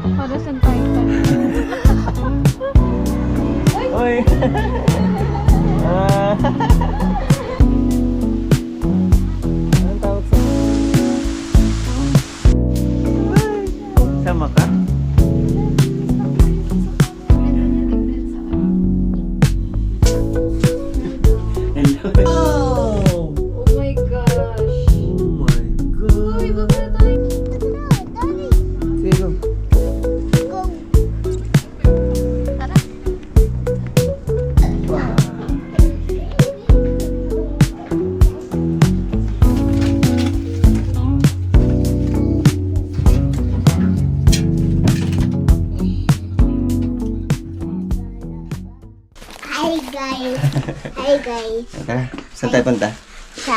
Para sa Titan. Uy! Ah. Anong tawag sa... Sama ka? Hello. Oh! Oh my gosh. Oh my Uy, God! baba tayo. Sige, go. Wow. Hi guys. Hi guys. Tara, saan tayo punta? Sa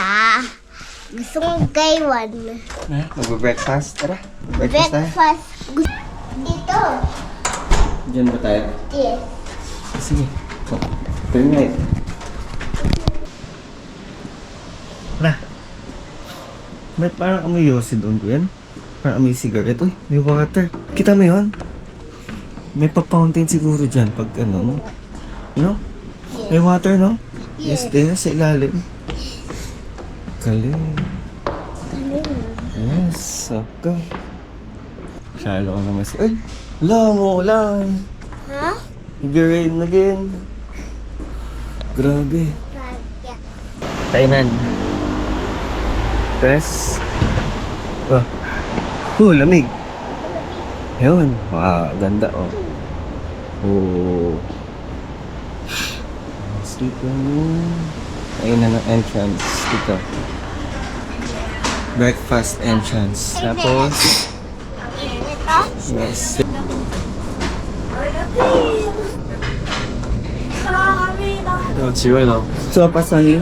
gusto kong gaywan. Mag-breakfast? Tara, breakfast tayo. Breakfast. Dito. Diyan ba tayo? Yes. Sige. Turn right. Tara. Ba't parang amoy yosi doon ko yan? Parang amoy cigarette. Uy, may water. Kita mo yun? May pa-fountain siguro dyan pag ano. No? May water, no? Yes, there sa ilalim. Galing. Yes, okay. Shallow ko naman si... Ay! Wala mo, ulan. Ha? Nag-rain again. Grabe. Tainan. Tres. Oh. Lamig. Ayun. Wow, ganda oh. Oh. Dito. Ayun na ng entrance. Dito. Breakfast entrance. Tapos, yes. So, pasahin.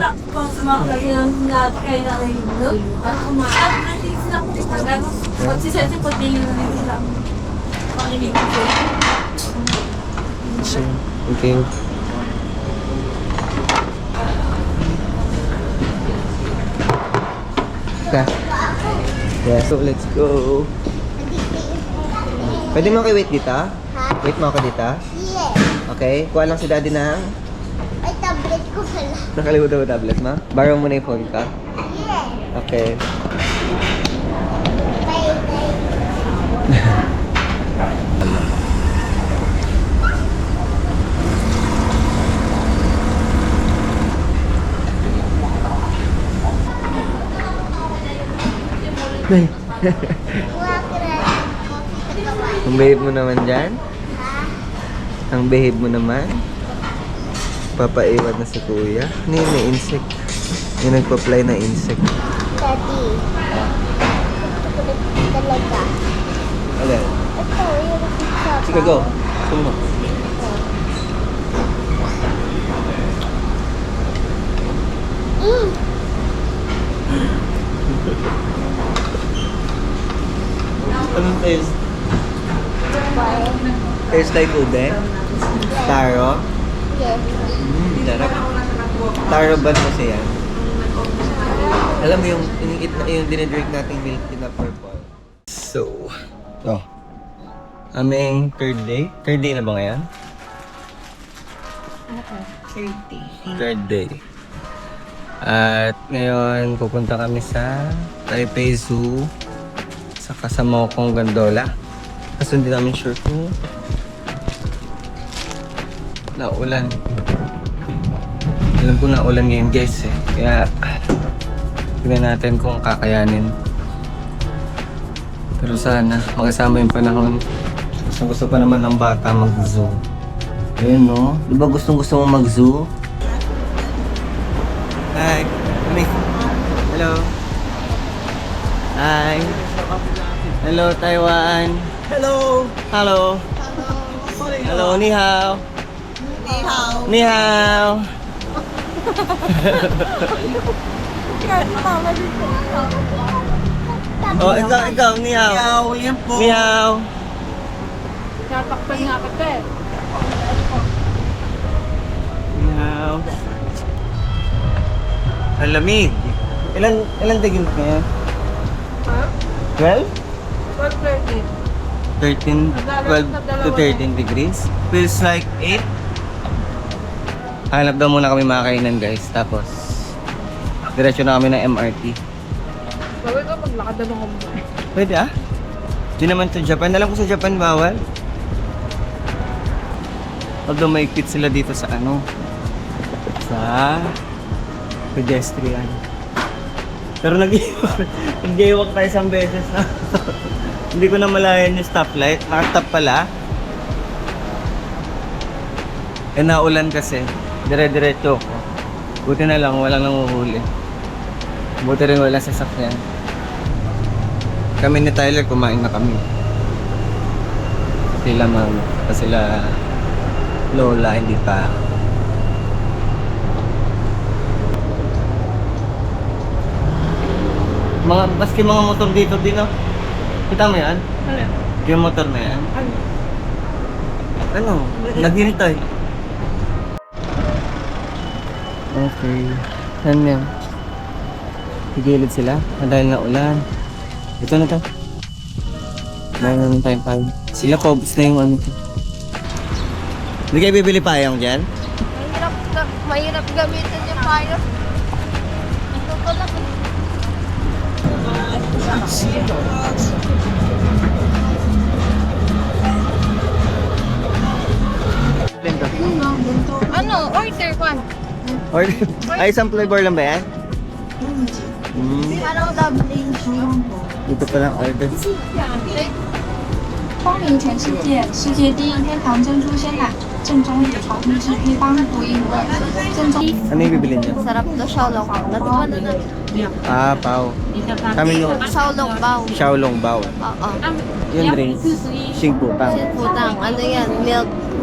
Okay. Yeah, so let's go. Pwede mo kayo wait dito? Ha? Wait mo ako dito? Yes. Okay, kuha lang si daddy ng... Ay, tablet ko pala. Nakalimutan mo tablet mo? Borrow mo na yung phone ka? Yes. Okay. Bye, bye. Nay. Kuha ka na ng coffee sa gawa. Ang behave mo naman dyan? Ha? Ang behave mo naman? Papaiwan na si kuya. Ano yun, may insect. Yung nagpa-fly na insect. Daddy. Kulit talaga. Alin? Ito, yung pizza. Sige, go. Sumo. Mm. Anong taste? Bye. Taste like ube? Taro? Yes. Sarap. Taro ba kasi yan? Alam mo yung dinidrink nating milk tea na purple. So, aming third day. Third day na ba ngayon? Third day. At ngayon, pupunta kami sa Taipei Zoo. Sa kasama kong gondola. Kasi hindi namin sure kung naulan. Alam ko naulan ngayon guys eh. Kaya tignan natin kung kakayanin. Pero sana makasama yung panahon. Gusto pa naman ng bata mag-zoo. Ayun no? Di ba gustong mo mag-zoo? Hi! Mami! Hello! Hi! Hello, Taiwan! Hello. Hello! Hello, ni hao! Ni hao. Ni hao! Oh, ikaw, ni hao! Ikaw, yan po. Ni hao! Tatakpan nga kita eh. Ni hao! Ang lamig! Ilan tigil ka yan? Ha? 12? 12:30. 13, 12 to 13 degrees. Feels like 8. Hanap daw muna kami mga kainan guys. Tapos, diretso na kami ng MRT. Bawal ka maglakad na ako muna. Pwede ah? Di naman sa Japan. Alam ko sa Japan bawal. Although maigpit sila dito sa ano, sa pedestrian. Pero nag-iwak tayo isang beses na. Hindi ko na malayan yung stoplight. Nakastop pala. Eh naulan kasi. Dire-diretso ko. Buti na lang, walang nanguhuli. Buti rin walang sasakyan. Kami ni Tyler, kumain na kami. Sila mama, sila lola, hindi pa. Maski mga motor dito din, no? Kita mo yan? Ano? Yung motor na yan? Ano? Naghintay. Okay. Saan yan? Higilid sila? Dahil na ulan. Ito na to. Mayroon tayong. Sila pobs na yung ano to. Hindi kayo bibili payong dyan? Mahirap gamitin yung fire. Ito pala. Ano? Order one. Or, ay, isang flavor lang ba yan? Parang doubling. Dito pa lang order. 光临全世界，世界第一天堂珍珠鲜奶，正宗乳床秘制配方，独一无二，正宗。 Ano yung bibili niyo? Sarap to Xiaolong bao. Natuwa na na. Ah, pao. Kami yung Xiaolong bao. Xiaolong bao. Oo. Yun rin. Xing putang. Putang. Ano yan?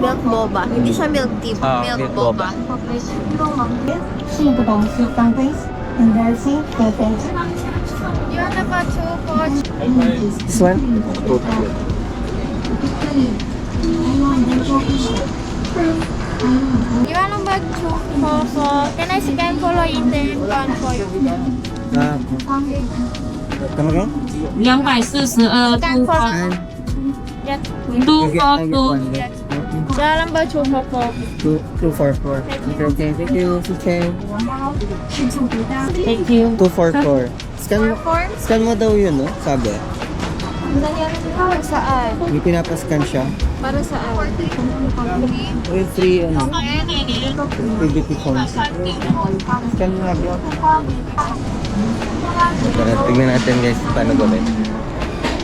Milk boba. Hindi siya milk tea. Ah, milk milk boba. boba. 是不懂是当杯，embarrassing for things。 Yun na ba, Choco? This one? You wanna buy Choco? Can I scan for your one for you? Ah. Come again? 242 Scan for Kailan ba Choco? 244. Okay, thank you. Okay. Thank you. 244. Scan mo daw yun, no? Sabi. Saan? May pinapascan siya. Para saan? With free, ano? PBT coins. Scan mo nga. Tara, tignan natin guys paano gawin.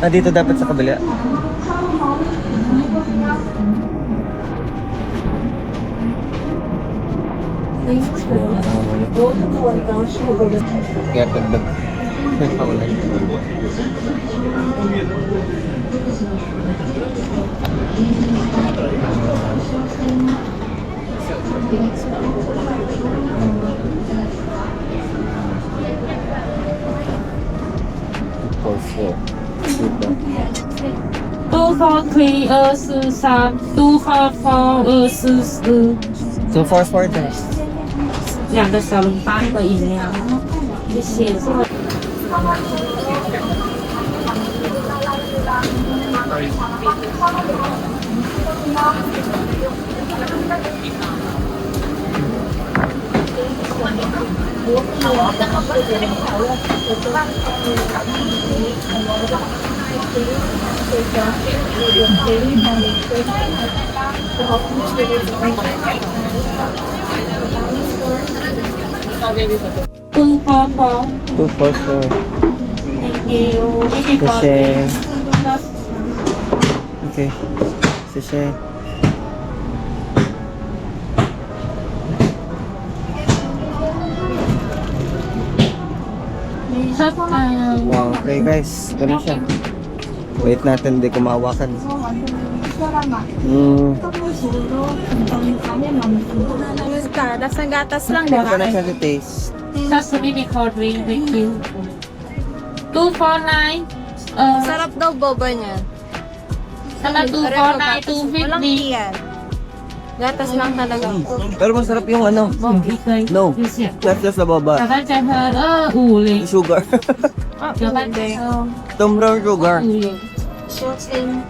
Ah, dito dapat sa kabila. Kaya pagdag. Paulan. Two four three 243 244 244 244的。两个小笼包，一个饮料，谢谢。 244 244. Thank you. Kasi... Okay. Kasi... Wow, okay guys. Ganun siya. Wait natin, hindi ko mahawakan. Gatas ng gatas lang, di Ito ba? na siya sa taste. Sesame recording. Thank you. 249 Sarap daw boba niya. sama 249 Walang 250 iyan. Gatas lang talaga. Pero masarap yung ano. No. That's just the baba. 小番茄和50 Sugar. 小番茄和 Tom brown sugar. 50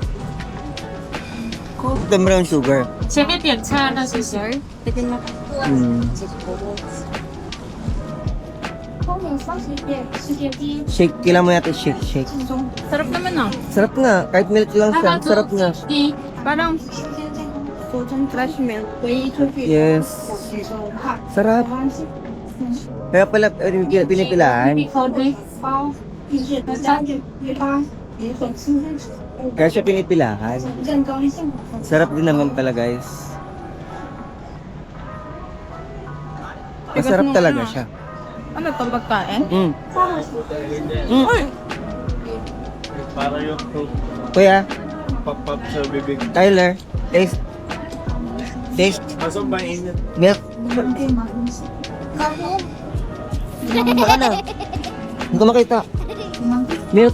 Ito brown sugar. 前面点餐那是谁？ Mm. 公民30页，世界第一。 Shake, kailangan mo natin shake. Sarap naman ah. Sarap nga, kahit milk lang siya. Sarap nga. Parang fresh milk. Yes. Sarap. Kaya pala pinipilaan. 包3.8 Kaya siya pinipilahan. 正高兴。 Sarap din naman pala guys. Masarap talaga siya. Ano to, pagkain? Mm. Mm. Kuya, Pop-pop sa bibig. Tyler, taste. Taste. Asan ba init? Milk. Baka na. Hindi ko makita. Milk.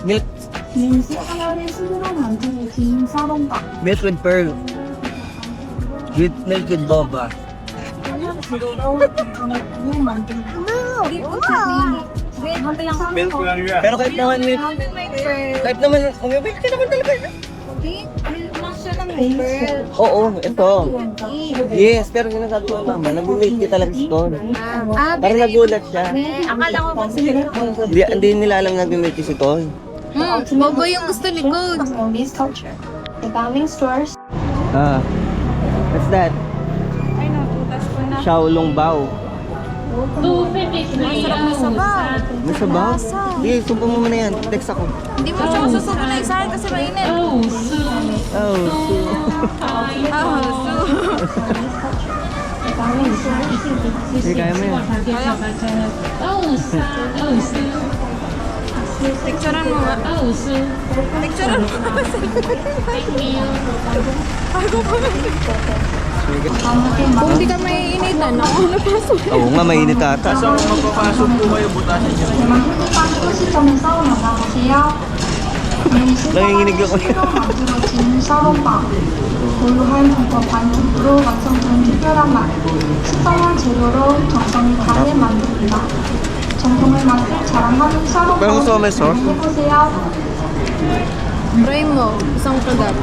Milk. 免息还有类似这种满足型沙龙堡。 Milk with pearl. With milk with boba. Milk lang yun. Pero kahit naman milk. Kahit naman, mag-milk ka naman talaga. Oo, ito. Yes, pero sinasabi ko mama, nag-milk ka talaga ito. Parang nagulat siya. Akala ko kasi Hindi nila alam nag-milk si Tol. bobo yung gusto ni Good. This culture. The Downing stores. Ah. What's that? Ay, naputas ko na. Xiaolong Bao. masarap na sabaw. May sabaw? Sige, sumpa mo muna yan. Text ako. Hindi mo siya masusubo na isahin kasi mainit. Oh, Sige, kaya mo yan. Picturean mo nga. Picturean mo. Kung di ka may initan, ako napasok. Oo nga, mainit ata. So, magpapasok po kayo, butasin niyo. 我们会帮助系统的沙龙堡只要Nanginginig ako. 만들어진沙龙堡 고유한 불법 반죽으로 완성된 특별한 맛 신선한 재료로 정성이 다해 만듭니다 정통의 맛을 자랑하는 Parang gusto ko may sauce. 해보세요 Try mo, isang kagat.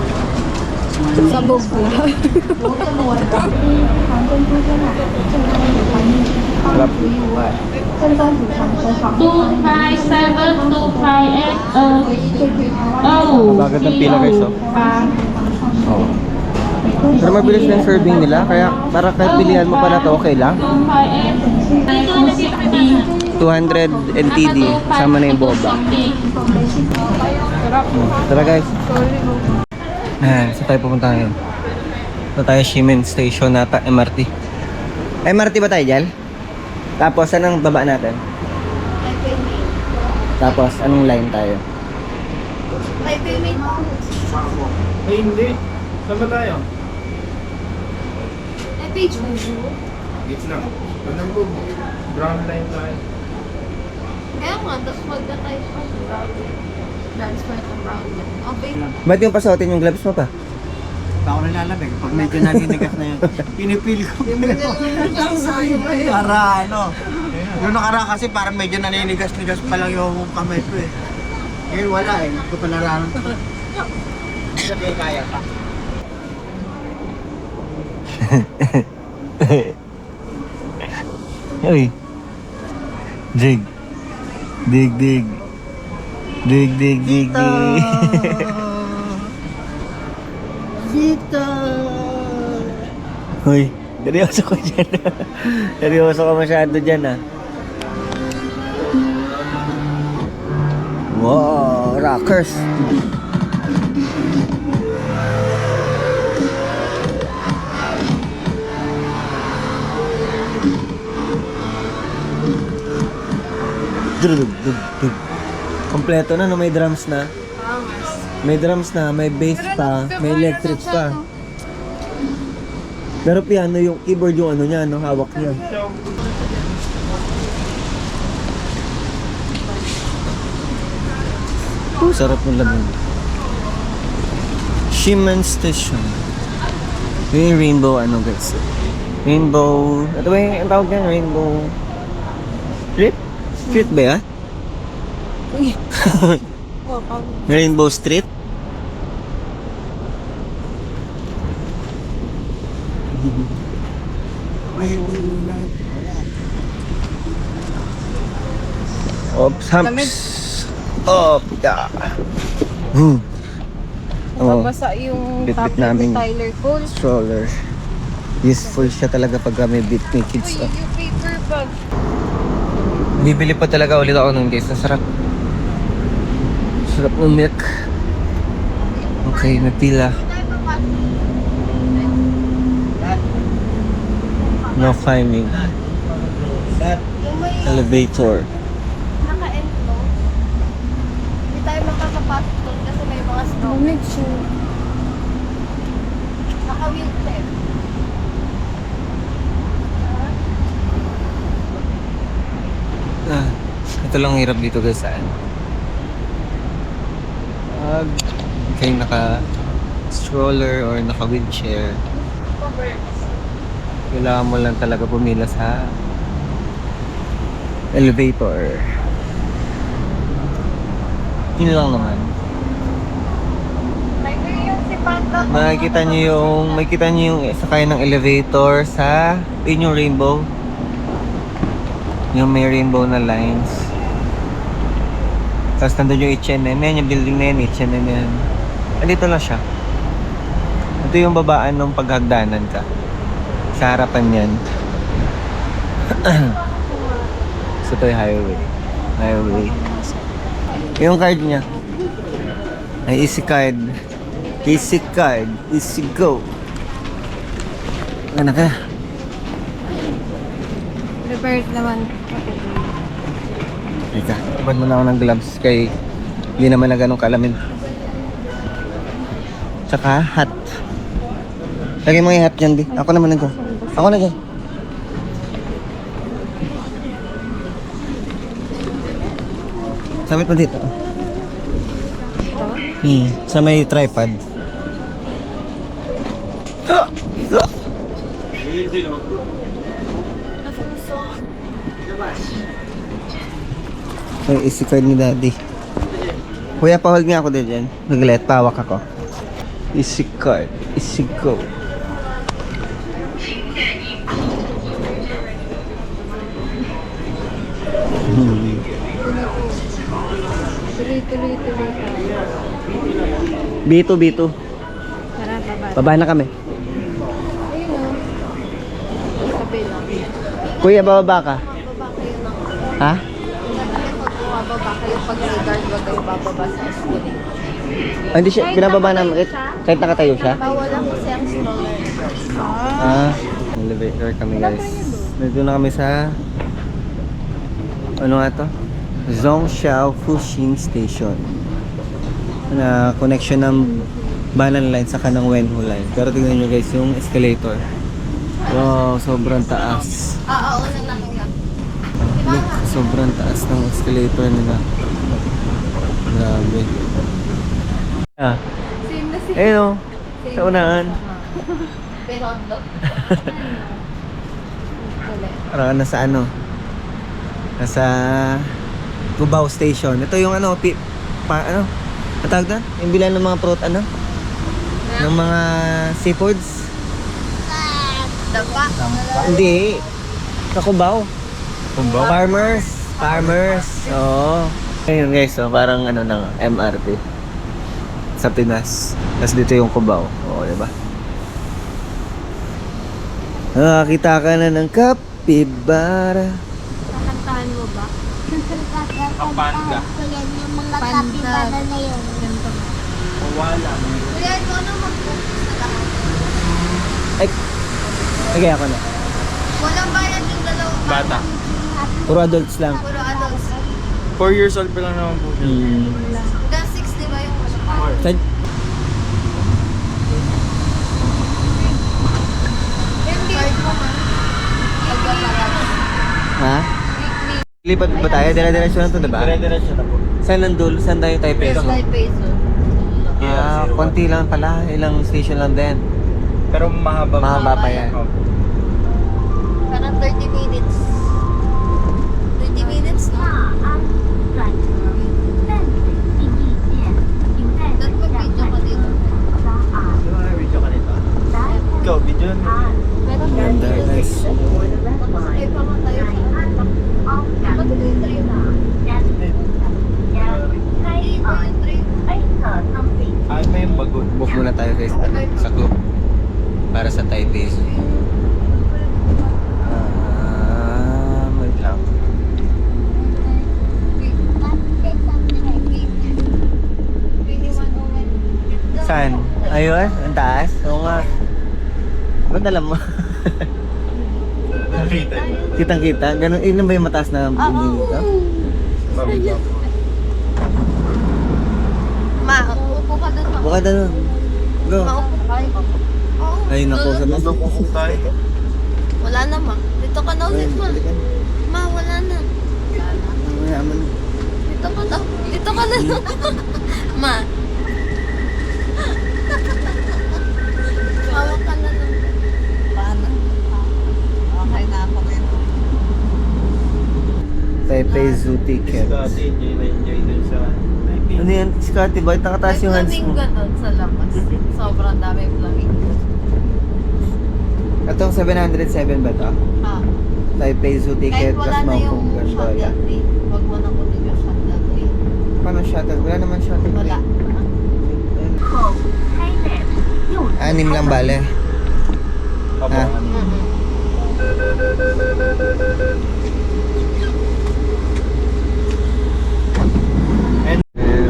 Sabog ko. Sarap. 正宗祖传的爽 257 258 Bagat ng pila guys, oh. Oo. Pero mabilis na yung serving nila, kaya para kahit pilihan mo pa na to, okay lang. 200 NTD, sama na yung boba. Tara guys. Ayan, saan tayo pupunta ngayon? Ito tayo Shimen Station nata, MRT. MRT ba tayo dyan? Tapos, anong baba natin? Tapos, anong line tayo? Ay, hindi. Saan ba tayo? Gits lang. Anong po? Brown line tayo. Kaya nga, tapos magda tayo sa brown. That's why the brown. Okay. Ba't yung pasuotin yung gloves mo pa? Ako nalalabig. Pag medyo naninigas na yun, pinipil ko. Para ano. Yung nakaraan kasi parang medyo naninigas-nigas pa lang yung kamay ko eh. Ngayon wala eh. Hindi ko pa nararamdaman. Sabi kaya pa. Uy. Dig. Dig, dig. Dig, dig, dig, dig. Vito! Uy, seryoso ko dyan. Seryoso ka masyado dyan ah. Wow, rockers. Kompleto na no, may drums na. May drums na, may bass pa, may electric pa. Pero piano yung keyboard yung ano niya, no, hawak niya. Sarap ng laman. Shimen Station. Yung rainbow ano guys. Rainbow, ito ba yung ang tawag niya? Rainbow Street? Street ba yan? Rainbow Street? Ops, humps. Op, yeah. Oh, Basa yung Bit-bit tablet namin. ni Tyler Cole. stroller. Useful siya talaga pag may bit may kids. Uy, yung paper bag. Bibili pa talaga ulit ako nun guys. Nasarap. Sarap ng milk. Okay, napila. No climbing. Elevator. Naka-end mo. Hindi tayo makakapasok doon kasi may mga snow. Naka-wheelchair. Ah, ito lang ang hirap dito guys saan. Pag kayo naka stroller or naka wheelchair, kailangan mo lang talaga pumila sa elevator. Yun lang naman. Yung si Panda. Makikita niyo yung sakay ng elevator sa yun yung rainbow. Yung may rainbow na lines. Tapos nandun yung H&M. Yan yung building na yan, H&M yan. Andito lang siya. Ito yung babaan ng paghagdanan ka. Sa harapan yan. So ito yung highway. Yung card niya. Ay, easy card. Easy card. Easy go. Ano ka? Prepared naman. Teka, abad mo na ako ng gloves kay hindi naman na ganun kalamin. Tsaka hat. Lagay mo yung hat dyan, Bi. Ako naman nag-go. Ako na dyan. Sabit mo dito. Sa may tripod. May easy card ni Daddy. Kuya, pa-hold nga ako din dyan. Naglet, pawak ako. Easy card. Easy go. Tuloy. B2. Tara, baba. Baba na kami. Ayun o. Sabi lang. Kuya, bababa ka. Bababa kayo ng... Ha? Sabi pag bumababa kayo pag may guard, wag kayo bababa sa escalator. Ah, hindi siya, binababa namin. Kahit nakatayo siya? Bawal lang kasi ang stroller. Elevator kami guys. Nandito na kami sa ano nga to? Zhongshan Fuxing Station. Na connection ng Banan Line sa kanang Wenhu Line. Pero tingnan nyo guys yung escalator. Wow, sobrang taas. Oo, unang nakita. Look, sobrang taas ng escalator nila. Grabe. Ah, Same na same. ayun o. Sa unahan. Pero look. Parang nasa ano? Nasa Cubao Station. Ito yung ano, ano? Natawag na? Yung bilan ng mga fruit, ano? Ng mga seafoods? Dapa. Hindi. Sa Cubao. Farmers. Oo. Ayun guys, so parang ano na MRT. Sa Pinas. Tapos dito yung Cubao. Oo, diba? Nakakita ka na ng kapibara. Kakantahan mo ba? Ang panda. Panda. na yun. Wala. Kuya, ito ano mag-focus sa lahat? Ay, okay ako na. Walang bayad yung dalawang Bata. Puro adults lang. Puro adults. 4 years old pa lang naman po siya. Hanggang 6, di ba yung Sa, yung card mo ma? Pagpaparat. ha? Lipat ba tayo? Dire-diretso na to, diba? Dire-diretso na po. Saan nandul? Saan tayo tayo peso? 5 peso. Ah, konti lang pala. Ilang station lang din. Pero mahaba Pa yan. Parang 30 minutes. 30 minutes na. Nagpa-video ka dito. Video ka nito. Ikaw, video na. Book muna tayo guys sa group para sa Taipei Zoo. Wait lang. Saan? Ayun, ang taas. Oo nga. Ba't alam mo? Kitang-kita. Ganun, yun ba yung mataas na building dito? Ma, upo ka doon. Buka na nun. Go. Maupo ka. Ay, naku. Sabi mo kung tayo. Wala na, ma. Dito ka na ulit, ma. Ma, wala na. Mayaman. Dito ka na. Dito ka na. Ma. Hawak ka na lang. Paano? Okay na ako rin. Taipei Zoo ticket. enjoy dun sa Ano yan? Scotty, bakit nakataas yung hands mo? Flamingo doon sa labas. Sobrang daming flamingo. Itong 707 ba ito? Ha? Taipei Zoo ticket, Kahit wala plus na yung Maupong Gondola. shuttle train. Huwag mo na kunin yung shuttle train. Paano shuttle? Wala naman shuttle. Wala. Anim lang bale. Ha?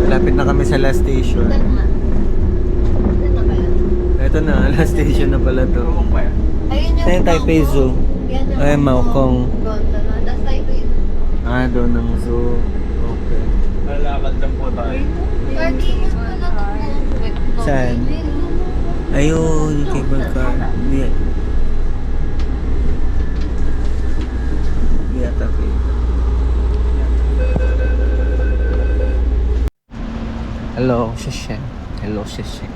Malapit na kami sa last station. Doon na. Doon na ba yan? Ito na, last station na pala to. Ayun yung Ito yung Taipei Zoo. Yan yung Ay, Maokong. gondola. Das Taipei Zoo. Doon ang zoo. Okay. Lalakad lang po tayo. Parking na pala to. Saan? Ayun, yung cable car. Hindi. Hindi ata cable. Hello, Shishen. Hello, Shishen.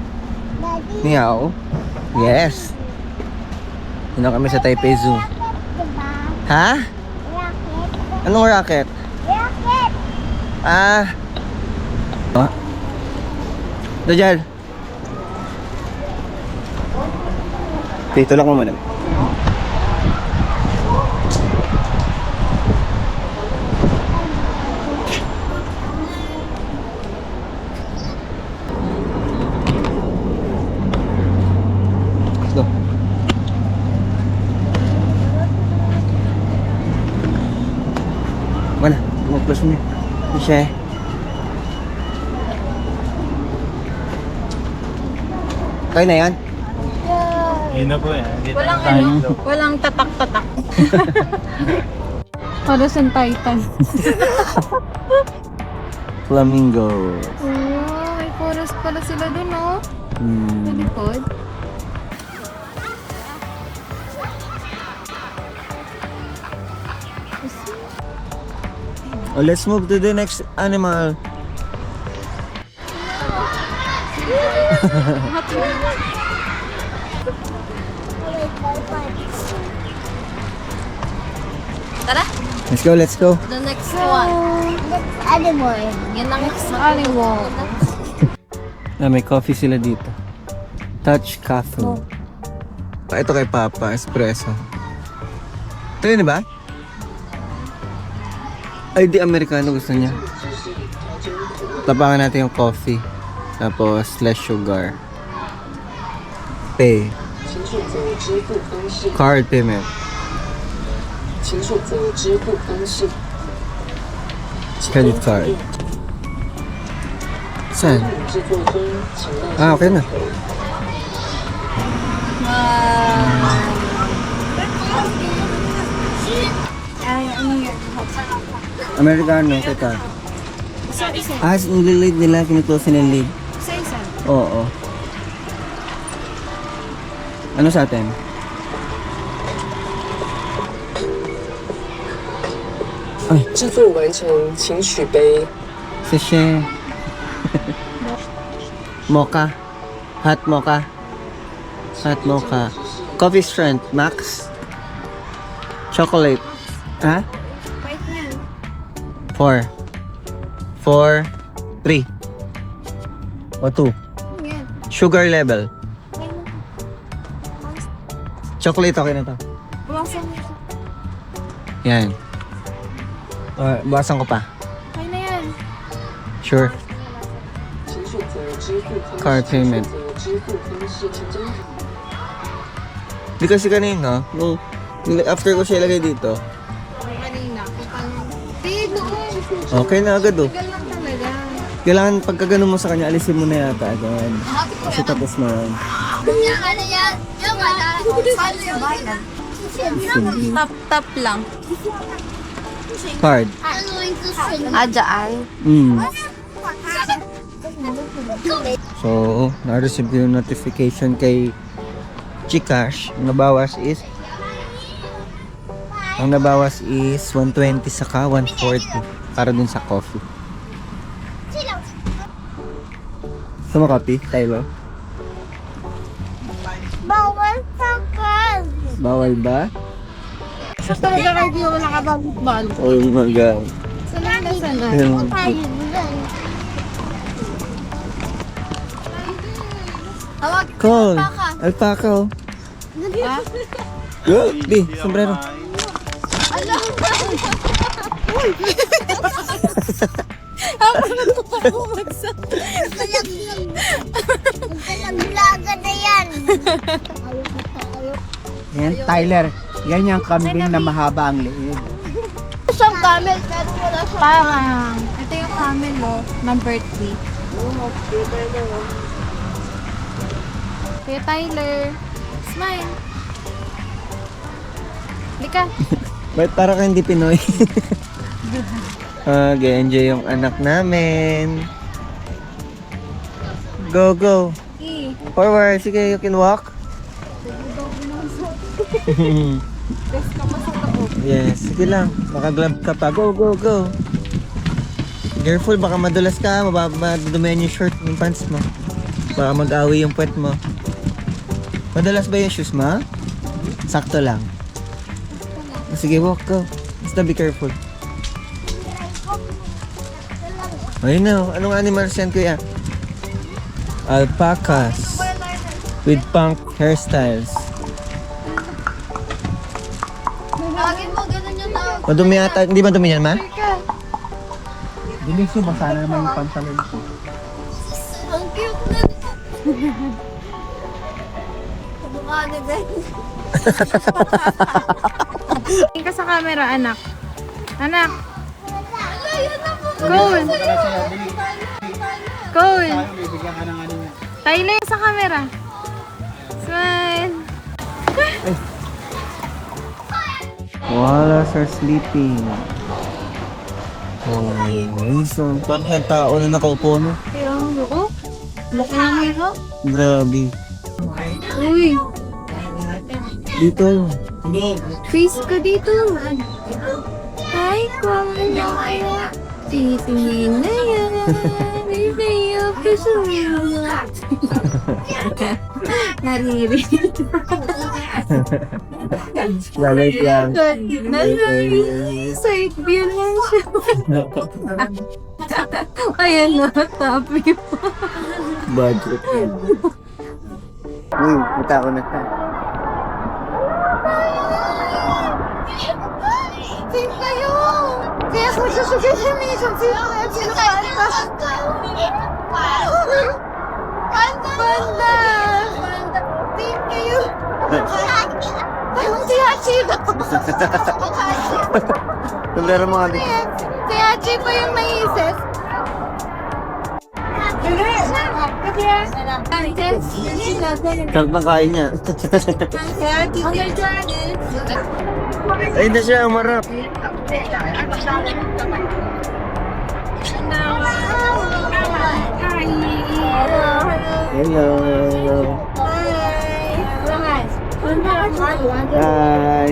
Meow. Yes. Yun na kami sa Taipei Zoo. Ha? Anong racket? Ah. Dajal. Dito lang mo muna. Let's go. Mana? Mag-plus mo. Siya. Kayo na yan? Yun na po yan. Walang tatak-tatak. Para sa Titan. Flamingo. Oh, may forest pala sila dun, oh. Sa likod. Oh, let's move to the next animal. Tara, Let's go, let's go. the next one. animal. Yan ang next Animal. May coffee sila dito. Touch Cafe. Ito kay Papa, espresso. Ito yun, di ba? Ay, di Amerikano gusto niya. Tapangan natin yung coffee. Tapos, less sugar. Pay. Card payment. Credit card. Saan? Okay na. Amerikano, kita. Nililid nila, kinutusin ng lead. Isa-isa. Oo. Ano sa atin? 制作完成，请取杯。 Sishe. Mocha. Hot mocha. Hot mocha. Coffee strength, max. Chocolate. Ha? Wait niyan. 4. 4. 3. O 2. Yan. Sugar level. Chocolate okay na to. Buwasan mo. Yan. Bawasan ko pa. Okay na yan. Sure. 请选择支 Card payment. 支付方式是真的。 Di kasi kanina, after ko siya ilagay dito, Kanina. Dito. okay na agad oh. Tagal lang talaga. Kailangan pagka ganun mo sa kanya, alisin mo na yata agad. Kasi tapos na yun. Yung ano yan? Yung ano? Paano yung bayad? Tap lang. Card. Dyan. So, na-receive ko yung notification kay GCash. Ang nabawas is 120 saka 140 para dun sa coffee. Sama coffee, Tyler? Bawal sa kan. Bawal ba? Sa talaga kayo di mo nakabagban. Oh my God. Sanay na sanay. Ayun. Hawag. Cool. Alpaca oh. Go! Di, sombrero. Laga na yan. Yan, Tyler. Yan yung kambing na mahaba ang liig. Siyang camel pero wala siyang parang. Ito yung camel mo. Number 3. Kuya Tyler. Smile. Lika. Ba't para ka hindi Pinoy? Enjoy yung anak namin. Go, go. Forward. Sige, you can walk. Yes, sige lang. Maka-glove ka pa. Go, go, go. Careful, baka madulas ka. Madudumihan yung shirt, yung pants mo. Baka mag-awi yung puwet mo. Madulas ba yung shoes mo? Sakto lang. Sige, walk, go. Basta be careful. Ayun na, anong animals yan, kuya? Alpacas with punk hairstyles. Lagi mo ganun yung tao. Madumi ata, hindi madumi yan, ma? Bilis mo, basa na naman yung pantalon ko. Ang cute na. Mukha ni Ben. Tingin ka sa camera, anak. Anak. Ayun na po. Cool. Cool. Bibigyan ka ng ano niya. Tyler sa camera. Smile. Koalas are sleeping. Oh, so, parang yung tao na nakaupo, no? Yung buko. Laki ng hero. Grabe. Uy. Dito. Face ko dito naman. Ay, kung ano kayo. Titingin na yan. Baby, yung puso mo. Naririnig. Lalay yan. Side view lang siya. Ayan na, tapi po. Budget. Uy, may tao na tayo. Same kayo! Kaya kung sasugay siya may isang sino kaya sinukanta. Banda! Same kayo! Parang si Hachi ba? Tumblero mo kami. Si Hachi pa yung naisip. Sarap ng kain niya. Ay, na siya, umarap. Hello. Hi.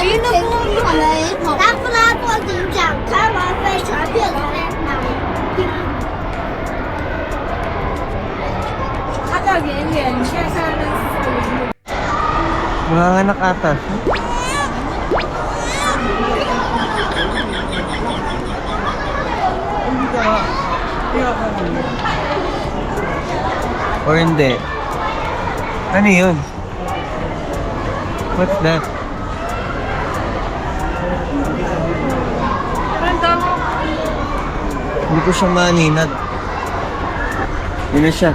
Ayun na po ang alay. Tapos po ang ginjang. Kama, fresh, apil. Mga anak ata. Or hindi. Ano yun? What's that? Hindi ko siya maninag. Yun na siya.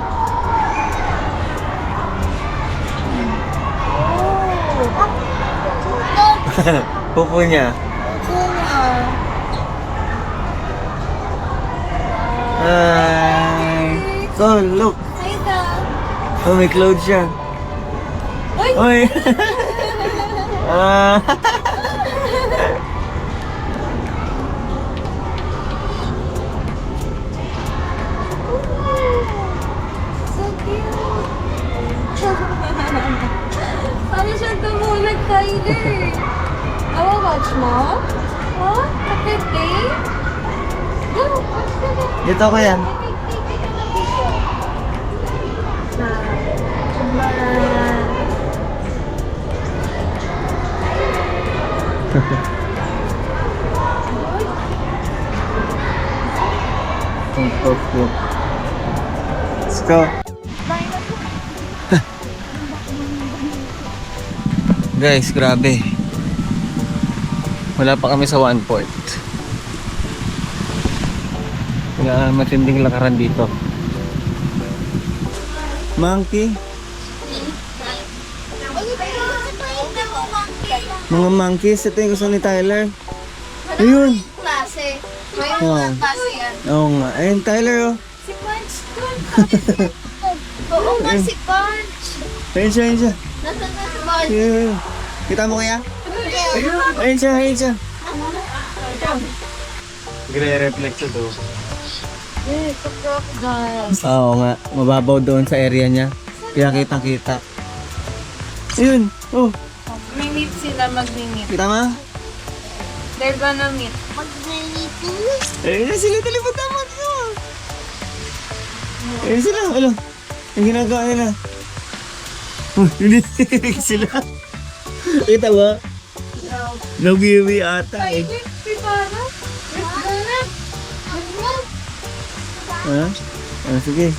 Pupo niya. Hi! So, look. Oh, may clothes siya. Oy! Ah! So cute. Paano siya tumulag, Tyler? I will watch mo. Oh, kapit Go, watch the video. Dito ko yan. Let's go. Guys, grabe. Wala pa kami sa one port. Kaya matinding lakaran dito. Monkey? Mga monkeys, ito yung gusto ni Tyler. Ayun. Klase. May Oh. mga klase yan. Oo nga. Ayun, Tyler oh. Si Punch doon. Oo nga, si Punch. Ayun siya, ayun siya. Nasaan na si Punch? Ayun. Kita mo kaya? Ayun siya, ayun siya. Gre-reflect siya to. Oo nga. Mababaw doon sa area niya. Kaya kitang-kita. Ayun. Oh. May meet sila, mag-meet. Kita mo? They're gonna meet. Ayun na sila, talipad naman siya. Ayun sila, ano? Ang ginagawa nila. Hindi sila. Kita ba? Nag-iwi ata eh. Ha? Ah, sige.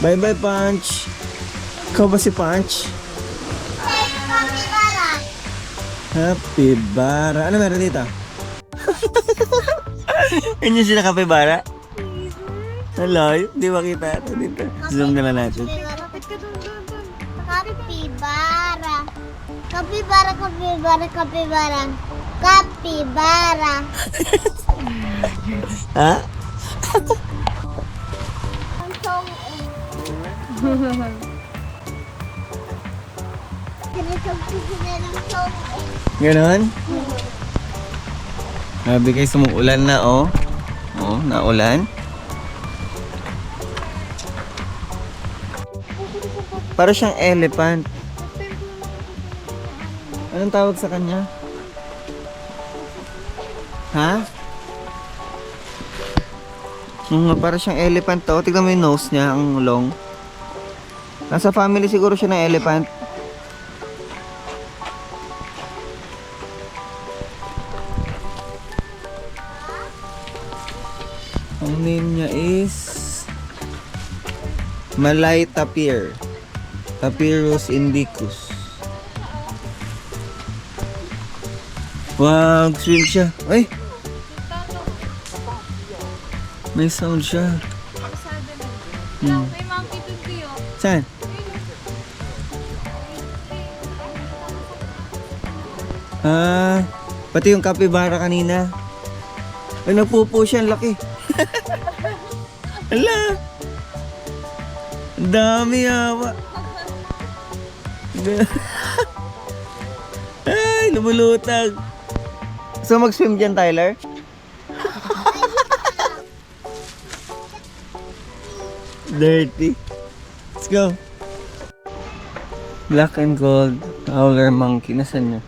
Bye-bye, Punch. Ikaw ba si Punch? Happy Bara. Ano meron dito? Ano sila kapibara? Hello, di ba kita ito dito? Zoom na lang natin. Kapibara. Kapibara, kapibara, kapibara. Kapibara. Ha? Ganon? Grabe guys, sumuulan na oh. Oh, naulan. Para siyang elephant. Anong tawag sa kanya? Ha? Para siyang elephant to. Tignan mo yung nose niya, ang long. Nasa family siguro siya ng elephant. Ang name niya is Malay Tapir. Tapirus indicus. Wow, swim siya. Ay! May sound siya. May monkey dun kayo. Saan? Ah, pati yung capybara kanina. Ay, nagpupo siya, ang laki. Ala! Ang dami yawa. Ay, lumulutag. So mag-swim dyan, Tyler? Dirty. Let's go. Black and gold howler monkey. Nasaan niya?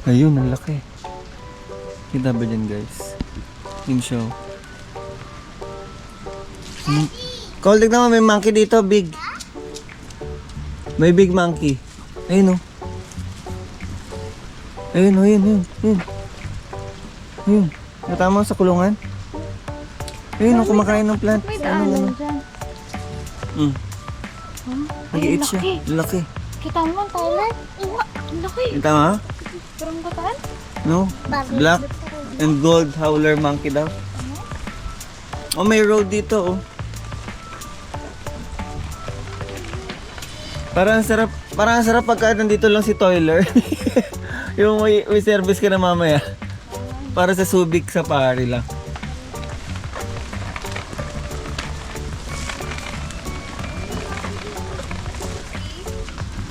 Ayun, ang laki. Kita ba dyan, guys? Yung show. Cole, tignan mo, may monkey dito, big. May big monkey. Ayun, oh. Ayun, oh, ayun, ayun, ayun. Ayun. Natama sa kulungan. Ayun, oh, kumakain ng plant. Ano, ano? Nag-i-eat siya. Laki. Kita mo, Tyler? Ang laki. Kita mo? Peranggutan? No? Black and gold howler monkey daw. Oh, may road dito, oh. Parang ang sarap pagka nandito lang si Toiler. Yung may service ka na mamaya. Para sa Subic Safari lang.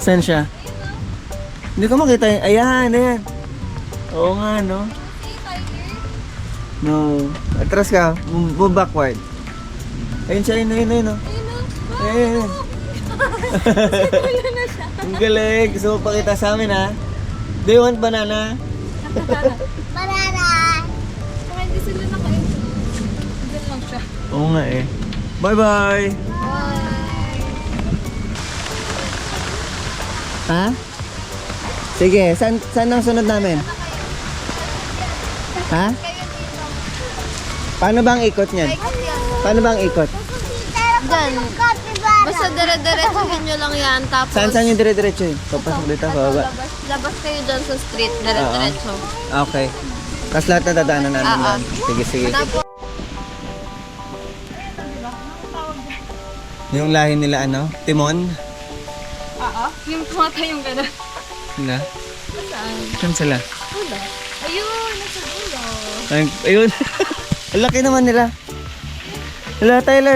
Saan siya? Hindi ko makita yun. Ayan, ayan. Oo nga, no? No. Atras ka. Move backward. Ayun siya, ayun, ayun, ayun. Ayun. Ang galing. Gusto mo pakita sa amin, ha? Do you want banana? Banana. Kaya hindi sila nakain. Diyan lang siya. Oo nga eh. Bye-bye! Ha? Sige, saan ang sunod namin? Ha? Paano bang ikot niyan? Paano bang ikot? Diyan. Basta dire-diretsuhin nyo lang yan. Tapos, Saan yung dire-diretso yun? Papasok dito, bababa. labas kayo dyan sa street. Dire-diretso. Okay. Tapos lahat na dadaanan natin Oo. doon. Sige, sige. Tapos, Yung lahi nila ano? Timon? Oo. Yung tumatay yung gano'n. Sila? Saan sila? Ayun, nasa dulo. Ayun. Ang laki naman nila. Hala, Tyler.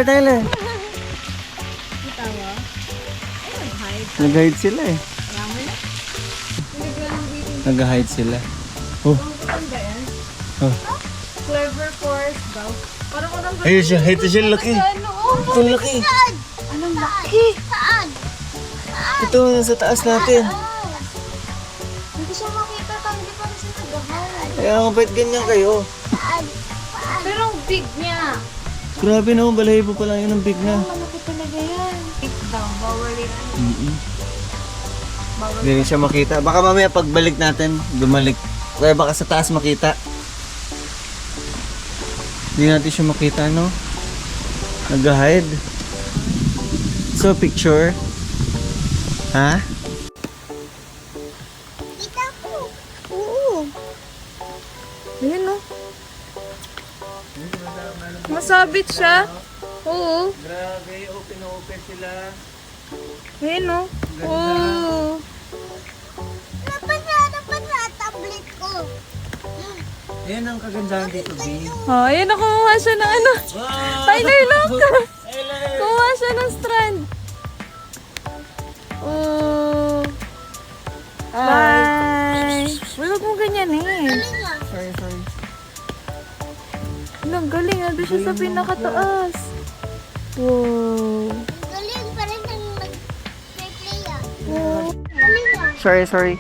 Nag-hide sila eh. Nag-hide sila. Oh. Oh. Clever force daw. Parang ko nang Ayun siya. Ito siya laki. Ito laki. anong laki. Saan? Ito sa taas natin. Hindi siya makita ka, hindi pa rin siya nagahan. Kaya ba't ganyan kayo? Pero ang big niya. Grabe naman, balahibo pa lang yun ang big na. Malaki talaga yan. It's down, bawal yan. Hindi rin siya makita. Baka mamaya pagbalik natin, bumalik. Kaya baka sa taas makita. Hindi natin siya makita, no? Nag-hide. So, picture. Ha? Kita ko. Oo. Ayan no. Masabit siya. Oo. Grabe, open sila. Ayan no. Oo. Napan na tablet ko. Ayan ang kagandahan dito, B. Oh, ayan na, kumuha siya ng ano. Tyler, look! Kumuha siya ng strand. Oh. Bye! Huwag mo ganyan eh. Sorry. Ang galing, doon siya sa pinakataas. Wow. Galing pa rin ang nag-play ah. Wow. Galing ah. Sorry.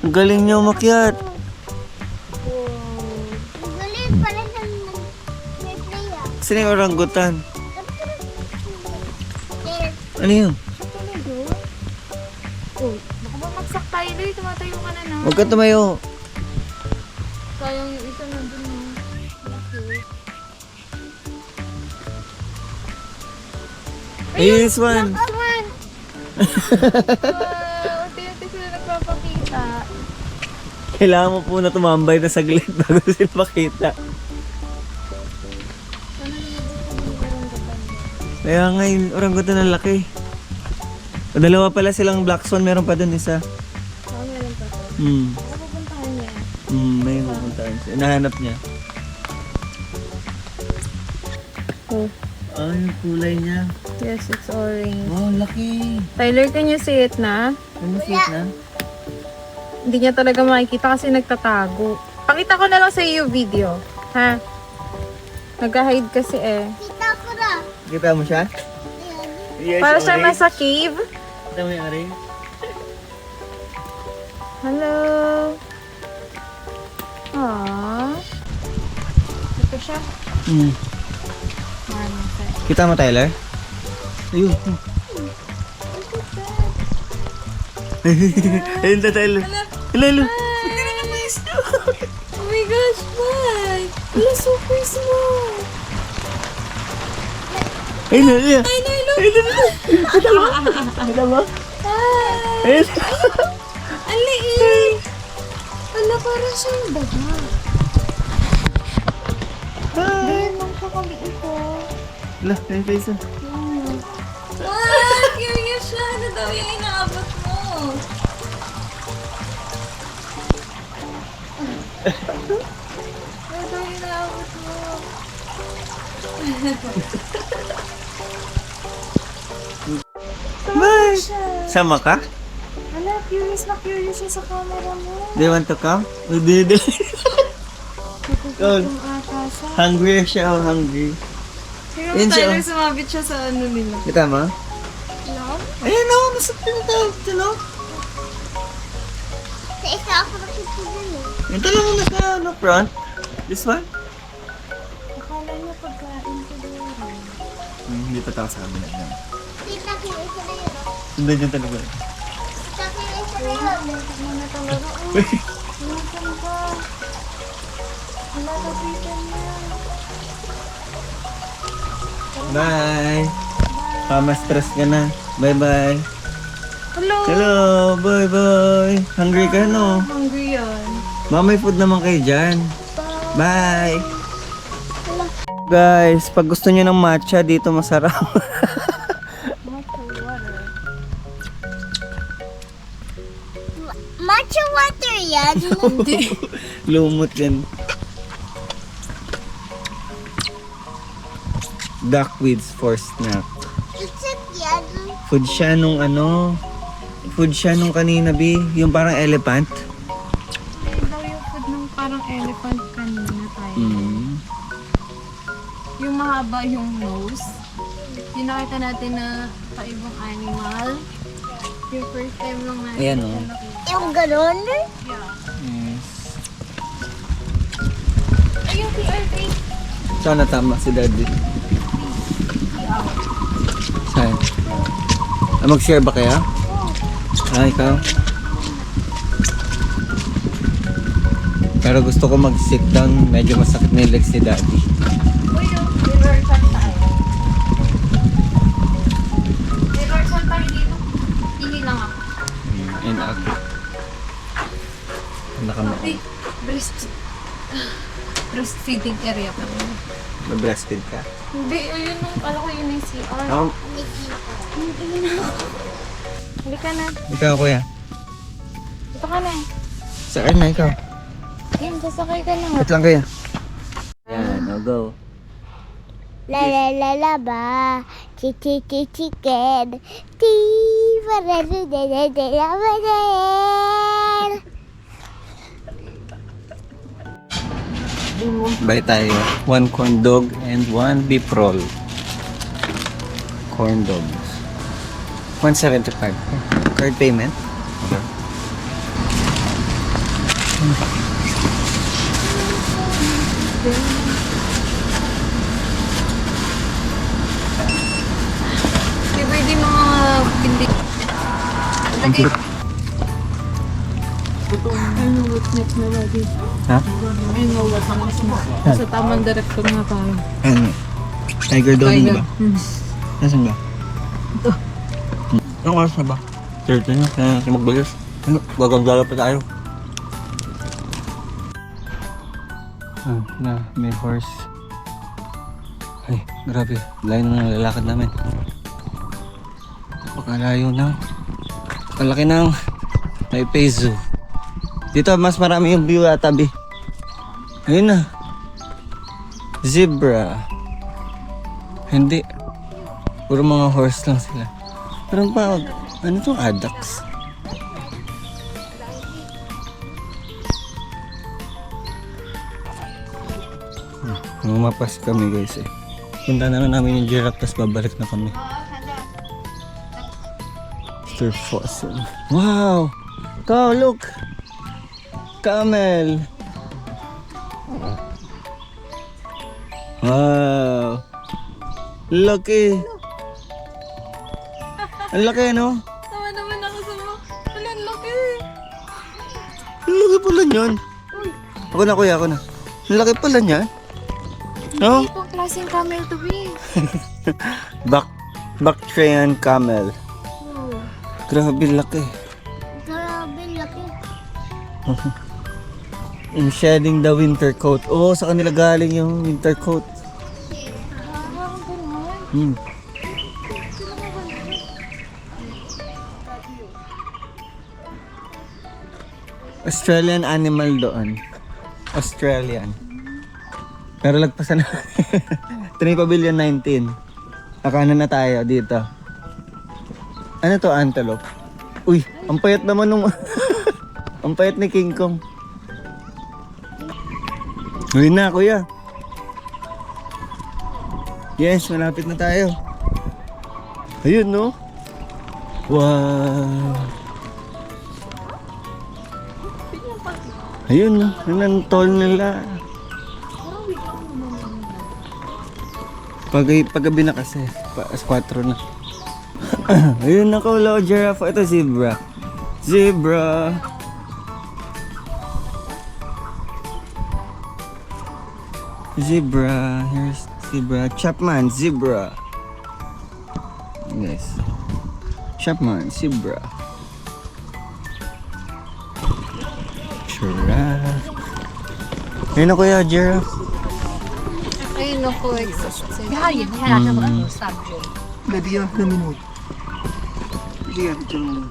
Ang galing niya umakyat. Galing pa rin ang nag-play ah. Sino yung orangutan? There. Ano yun? Oh, baka ba magsak tayo doon? Tumatayo ka na na. Huwag ka tumayo. Sayang yung isa nandun mo. Ayun, this one. Wow, unti-unti sila nagpapakita. Kailangan mo po na tumambay na saglit bago sila makita. Kaya nga yung orangutan na laki. O, dalawa pala silang black swan, meron pa dun isa. Oh, meron pa. Ano pupuntahan niya? may pupuntahan siya. Nahanap niya. Oh. Ah, yung kulay niya. Yes, it's orange. Wow, laki. Tyler, can you see it na? Ano fit na? Hindi niya talaga makikita kasi nagtatago. Pakita ko na lang sa iyo video. Ha? Nag-hide kasi eh. Kita ko na. Kita mo siya? Ayan. Yes, Para siya nasa cave. Kita mo yung aring? Hello. Aww. Ito siya. Kita mo, Tyler? Ayun. Ayun na, Tyler. Hello. Oh my gosh, bye! Wala, super small! Ay, Lala! Ay, Lala! Kita mo? Ay! Ang liit! Ala, parang siyang baga. Hi! Ang kakaliit ko. Ala, may face ah. Curious siya. Ano daw yung inaabot mo? Ano daw yung inaabot mo? Bye! Sama ka? Ala, curious na curious siya sa camera mo. Do you want to come? Hindi. Gutom ata siya. Hungry siya, oh, hungry. Pero Yun siya, tayo oh. sumabit siya sa ano nila. Kita mo? Love? Ayan o, nasa pinatawag ito, no? Sa isa ako nakikita eh. Ito lang ang nasa, ano, front. This one? Akala niya pagkain ko doon. Hindi pa tao sa kabila yan. Tita, kinisa na yun. Sundan yun talaga. Tita, kinisa na yun. Ano talaga? Oh, nasaan ka? Wala, kapitan na. Bye! Pama-stress ka na. Bye-bye. Hello! Hello! Bye-bye! Hungry ka, no? Hungry yan. May food naman kayo dyan. Bye! Guys, pag gusto nyo ng matcha, dito masarap. Matcha water yan. Lumot yan. Duckweeds for snack. Isip yan. Food siya nung ano, food siya nung kanina, B. Yung parang elephant. Ayun daw yung food ng parang elephant kanina tayo. Yung mahaba yung nose. Yung nakita natin na kaibang animal. Yung first time lang natin Ayan, oh. nakita. Yung ganon. Yeah. Yes. Ay, yung PR3. Sana tama si Daddy. Saan? Mag-share ba kaya? Ikaw? Pero gusto ko mag-sit down. Medyo masakit na yung legs ni Daddy. Uy, yung mirror shot tayo. Mirror shot tayo dito. Hindi lang ako. And ako. Hey, breastfeeding area pa. Mag-breastfeed ka. Hindi, ayun nung, alam ko yun yung CR. Ako? Halika na. Ikaw, kuya. Dito ka na. Saan na ikaw? Yan, sasakay ka na. Wait lang, kuya. Yan, I'll go. La la la la ba. Chicken. Ti. Parado de de de la bader. Buy tayo. 1 corn dog and 1 beef roll. Corn dogs. 175. Card payment. Okay. Di pwede mga bindi. Lagi. Ano, what's next na lagi? Ha? Ano, what's next? Sa tamang direction nga tayo. Ano? Tiger dog Tiger. ba? Nasaan ba? Ito. Anong oras na ba? 30 na. Kaya natin magbagas. Ano? Gagandala pa tayo. May horse. Ay, grabe. Layo na ng lalakad namin. Napakalayo na. Napakalaki ng Taipei Zoo. Dito mas marami yung view ata, B. Ayun na. Zebra. Hindi. Puro mga horse lang sila. Pero pa, ano itong addax? Mapas kami guys eh. Punta na namin yung giraffe tapos babalik na kami. Mr. Fossil. Wow! Go, look! Camel! Wow! Laki! Ang laki, no? Tawa naman ako sa mga. Wala, laki. Ang laki pala niyan. Ako na kuya, ako na. Ang laki pala niyan. No? Hindi pong klaseng camel to be. Bactrian camel. Grabe laki. Grabe, laki. In shedding the winter coat. Oo, sa kanila galing yung winter coat. Australian animal doon. Australian. Pero lagpasan na. Train Pavilion 19. Nakanan na tayo dito. Ano to, antelope? Uy, ang payat naman nung... ang payat ni King Kong. Uy na, kuya. Yes, malapit na tayo. Ayun, no? Wow. Ayun, no? Yun ang toll nila. Paggabi na kasi. 4 na. Ayun na, wala giraffe. Ito, zebra. Zebra. Zebra. Here's zebra. Chapman, zebra. Yes. Chapman, zebra. Giraffe. Ayun na, kuya, giraffe. Ayun ako, exhaust. Nadiyan na minuto. Diyan, ito naman.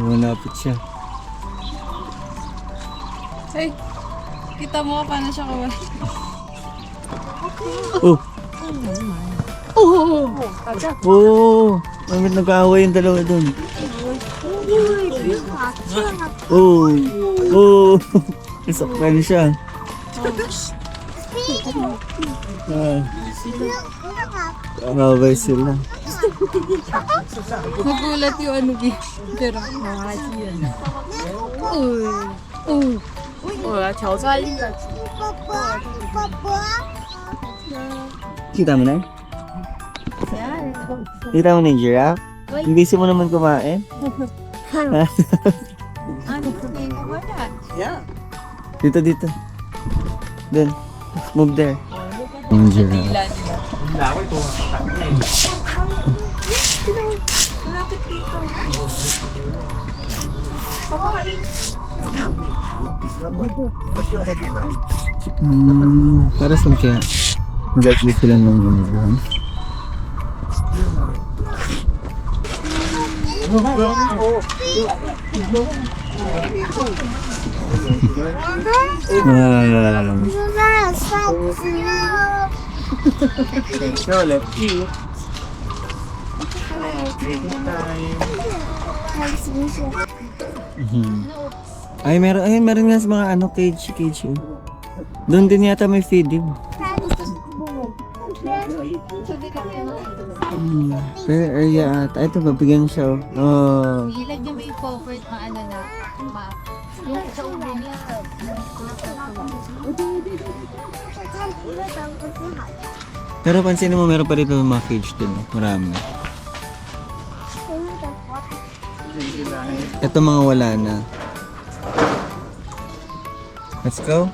Malapit siya. Ay, kita mo paano siya kawala. Oh! Oh! Mamit nag-aaway yung dalawa dun. Oh! Oh! Isakpan siya. Away sila. Nagulat yung ano pero Kita mo na? Kita mo na yung giraffe? Hindi mo naman kumain? Dito, dito. Dun. Move there. Yung giraffe. Para saan kaya? Nag-actually sila ng uniform. Ay, meron nga sa mga cage. Oh. Doon din yata may feeding. Pero area ata. Ito, babigyan siya. Oh. Ilagyan mo yung comfort na map. Yung sa ulo niya. Pero pansinin mo, meron pa rito mga cage din. Marami. Ito mga wala na. Let's go.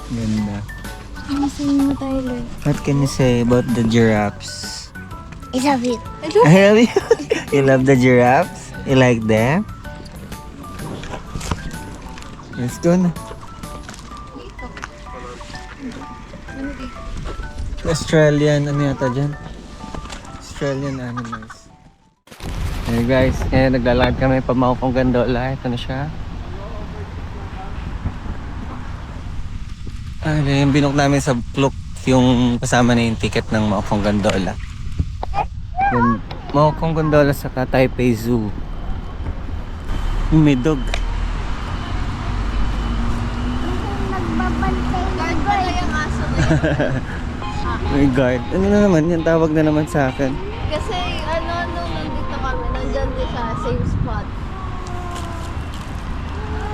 Ganda. Ano sa'yo mo, Tyler? What can you say about the giraffes? I love it. I love you. You love the giraffes? You like them? Let's go na. Australian, ano yata dyan? Australian animals. Hey guys, naglalakad kami pa Maupong Gondola. Ito na siya. Yung binok namin sa Klook, yung kasama na yung ticket ng Maupong Gondola. Then, Maupong Gondola sa Taipei Zoo. Yung may dog. Nagbabantay na yung aso. May guard. Ano na naman? Yung tawag na naman sa akin. Kasi nung nandito kami, nandyan din siya, same spot.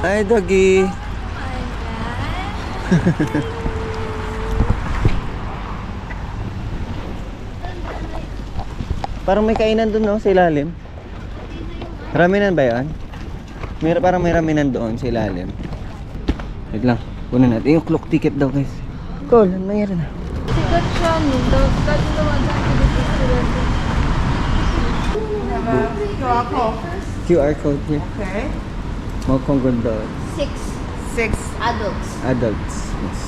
Hi, doggy! Parang may kainan dun, no? Sa ilalim. Marami na ba yan? Parang may raminan doon sa ilalim. Wait lang. Kunin natin yung clock ticket daw guys. Cool, ano nangyari na? Sikat siya, no? Dati naman sa Pilipinas. QR code here. Okay. Mokong Gondol. 6 adults. Adults. Yes.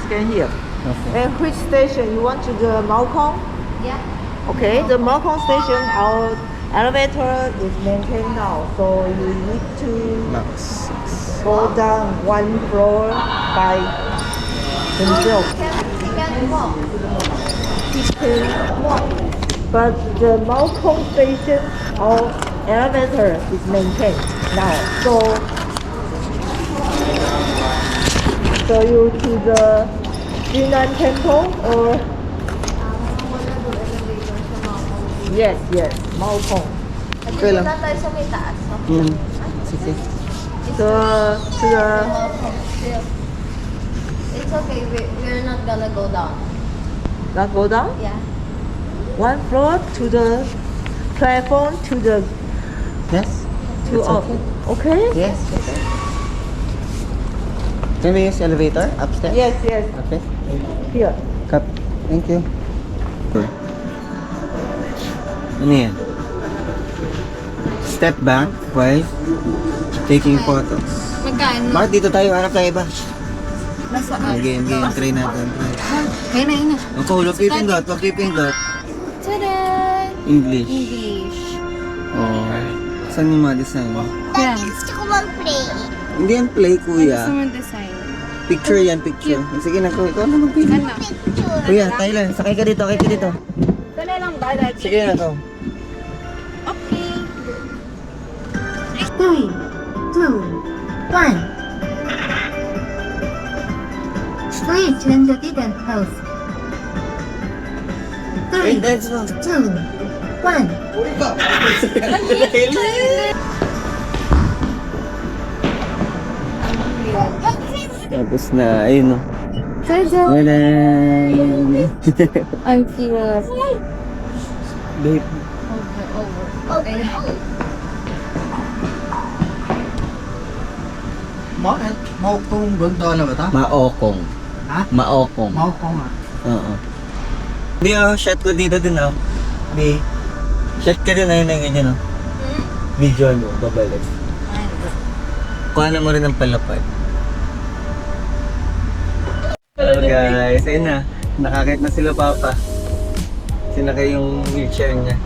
Scan here. Okay. And which station you want to the Malcolm? Yeah. Okay, the Malcolm station, our elevator is maintained now, so you need to Max 6. go down 1 floor by himself. He can walk. But the Malcolm station, our elevator is maintained now, so you to the Jinan Temple or yes, Malcolm. Okay lang. Dito tayo sa may taas. Sige. To the It's okay, we're not gonna go down. not go down. Yeah. 1 floor to the platform to the Yes? to It's okay. okay? Yes. Okay. Can we use elevator upstairs? Yes. Okay. Here. Cup. Thank you. Ano yan? Step back while taking photos. Magkano? Bakit dito tayo? Hanap tayo iba? Nasaan? Game. Try natin. Ayun na, ayun na. Ang cool. Huwag pipindot. Tada! English. English. Oh. Saan yung mga design? Yan. Gusto ko mag-play. Hindi yan play, kuya. Gusto mong design. Picture yan, picture. Sige na, ikaw na magpili. Ano? Kuya, tayo lang. Sakay ka dito, Dali lang ba? Dali. Sige na to. Okay. 3, 2, 1. Please turn the didn't close. 3, dance mo. 2, 1. Tapos na, ayun o. Tada! Tadan! I'm curious. Babe, Okay. Malcolm Gondola ba ito? maokong. Ha? Maokong. Malcolm Oo. Hindi shot ko dito din Di. Shot ka din ayun na ganyan Video mo, babalik. Kuha mo rin ng palapad. Hello guys, ayun na. Nakakit na sila papa. Sinakay yung wheelchair niya.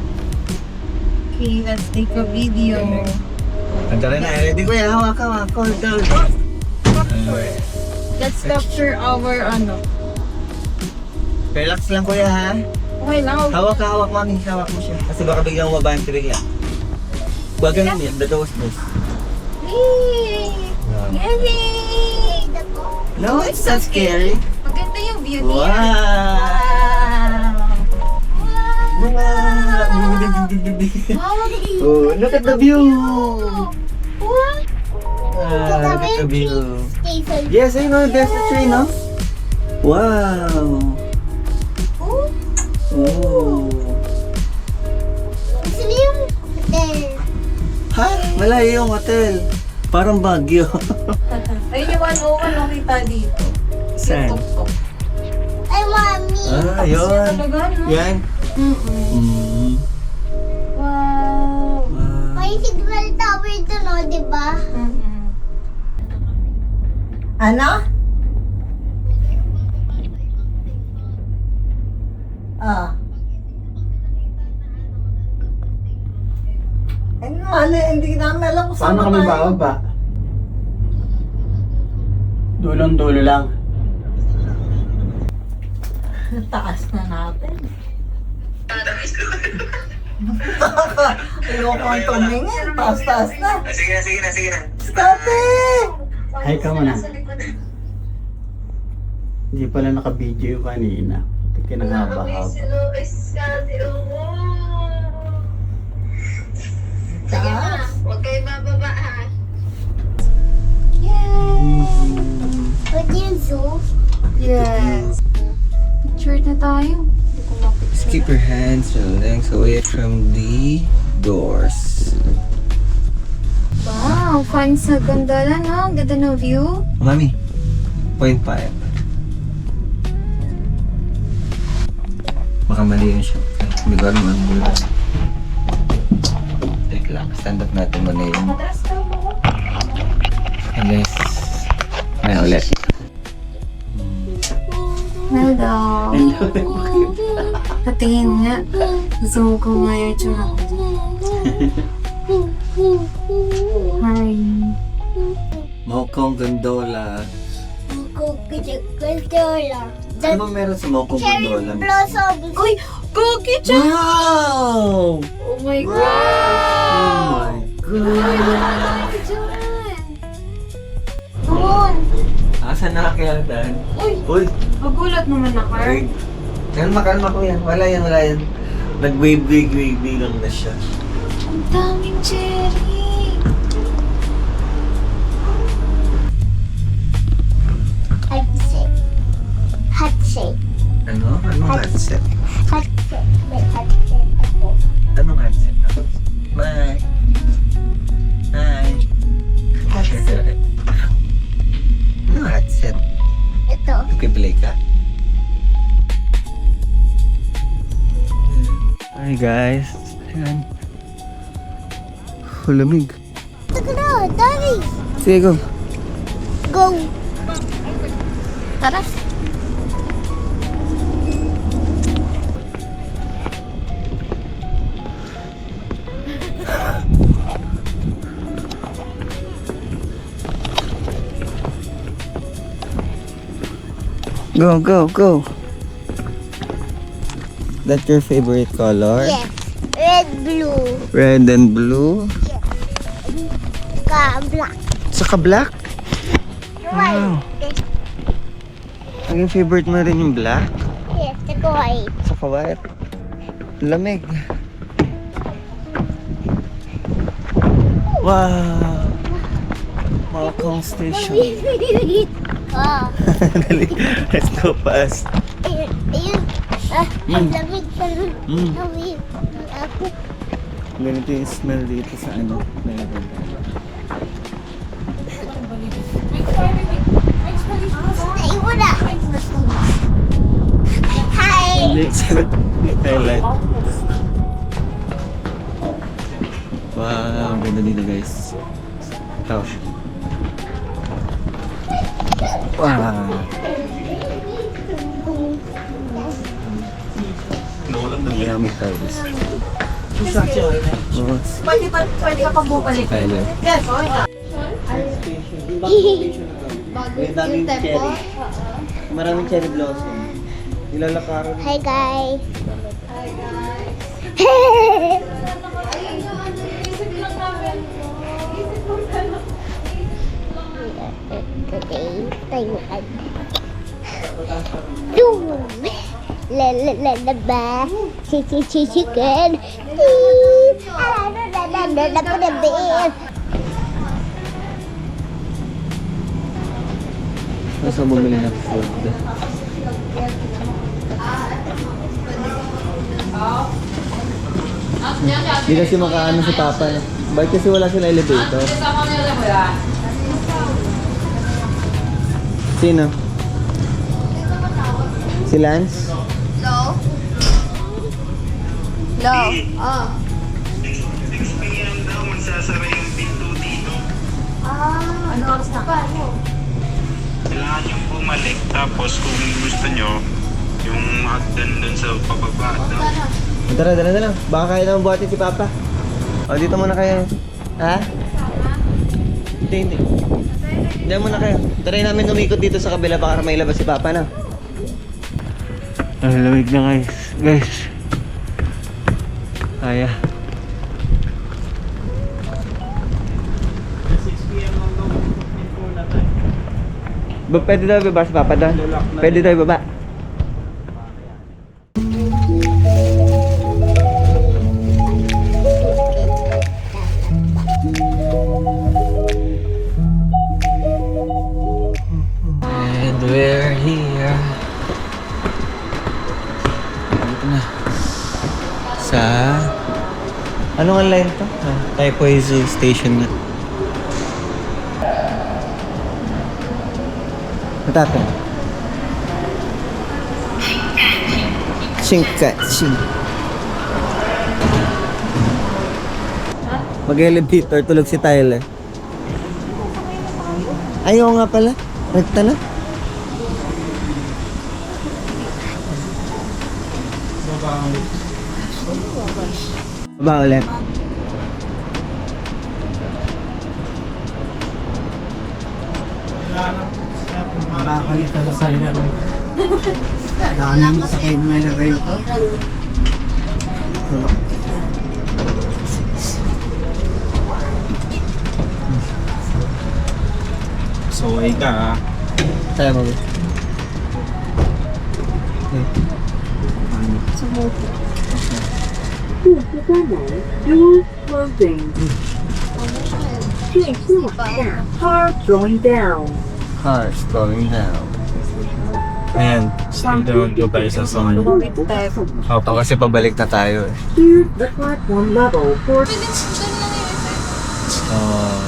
Okay, let's take a video. Andara na, ready ko yan. Hawak ka, hold on. Let's capture our Relax lang kuya ha. Okay lang. Hawak ka, mami. Hawak mo siya. Kasi baka biglang mabante bigla. Huwag ganun yan, dados. Yay! Yay! No, it's not scary. Maganda yung view Wow! niya. Oh, look at the view! What? Look at the view. Station. Yes, I know, there's a tree, no? Wow! Oh! Gusto niyo yung hotel? Ha? Malayo yung hotel. Parang Baguio. Ayun yung 101 nakita dito. Saan? Yung tuk-tuk. Ay, mami. Yun. Talaga, no? Yan. Wow. May signal tower ito, no? Diba? Ano? Hindi namin alam kung saan Paano kami bababa? Dulong-dulo lang. Taas na natin. Ayoko ang tumingin. Taas na. Sige na. Stop it! Hi ka muna. Hindi pala naka-video yung kanina. Kinangaba-haba. Sige ma, huwag kayo bababa ha. Pwede yung zoo? Yes. Picture na tayo. Hindi ko mapicture. Keep your hands and legs away from the doors. Wow. Wow, fun sa gondola, no? Ang ganda ng view. Mami, 0.5. Baka mali yun siya. Hindi ko alam ang mula. Take lang, stand up natin muna yun. Alis. May ulit. Hello. Patingin nga. Zoom ko nga yung tsura. Hi. Mokong Gondola. Gondola. Ano ba meron sa Mokong Gondola? Blossoms. Uy! Cookie dyan! Wow! Oh my God! Oh my God! Doon! Asan na kaya Dan? Uy! Magulat naman ako. Ay, kalma ko yan. Wala yan. Nag-wave lang na siya. Ang daming cherry. Hot shake. Ano? Anong handset? Hot shake. May hot shake ako. Anong handset? Bye! Hi! Anong handset? Ito. Nagpiplay ka? Hi guys! Ayan. Lamig. Ito na, Daddy. Sige, go. Go. Tara. Go. That's your favorite color? Yes. Red, blue. Red and blue? Black. Saka black? White. Ang favorite mo rin yung black? Yes, saka white. Saka white? Lamig. Wow! Mokong Station. Oh. Dali, let's go fast. Ayun. Ang lamig pa nun. Lamig. Ako. Ganito yung smell dito sa ano. Ay, wala. Hi. Highlight. Wow, ang ganda dito guys. Ito. Wow. Yummy service. Pwede ka pang bumalik. Highlight. Yes, okay. May daming cherry. Maraming cherry blossom. Nilalakaran. Hi, guys. Today, tayo ay la la la la ba chicken Nasa bumili ng food. Hindi kasi makaano si Papa. Bakit kasi wala sila elevator? Sino? Si Lance? Hello? Oh. 6 p.m. daw, magsasara yung pinto dito. Ano oras na? Kailangan yung bumalik, tapos kung gusto nyo, yung hagdan dun sa pababa. Tara. Baka kaya naman buhatin si Papa. O, dito muna kayo. Ha? Hindi. Diyan muna kayo. Try namin umikot dito sa kabila baka may labas si Papa na. Ang lamig na guys. Kaya. 6 p.m. lang daw, pinto na tayo. Pwede daw ibaba si Papa doon? Pwede daw ibaba. And we're here. Dito na. Sa... Anong line to? Taipei Zoo Station na. What happened? Ching. Mag-elevator, tulog si Tyler. Ayaw nga pala. Rekta na. Baba ulit. Makakalit na sa iyo. Daanan sa kayo mga elevator. So, ika Tayo mo. Cars going down. Ayan, doon ko tayo sa song. Opo, kasi pabalik na tayo eh. Oh.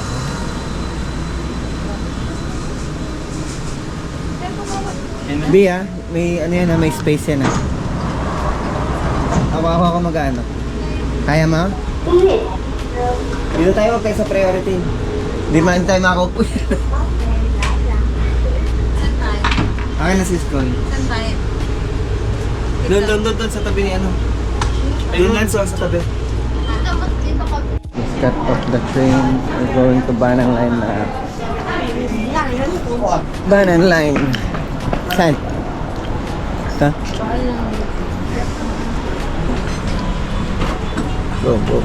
Bia, may ano yan, may space yan ah. Ako mag-ano. Kaya mo? Dito tayo, huwag tayo sa priority. Di man tayo makaupo. Akin na si Skoy. Saan tayo? Doon sa tabi ni ano. Doon lang sa tabi. Let's cut off the train. We're going to Banang Line na. Banang Line. Saan? Ito? Go.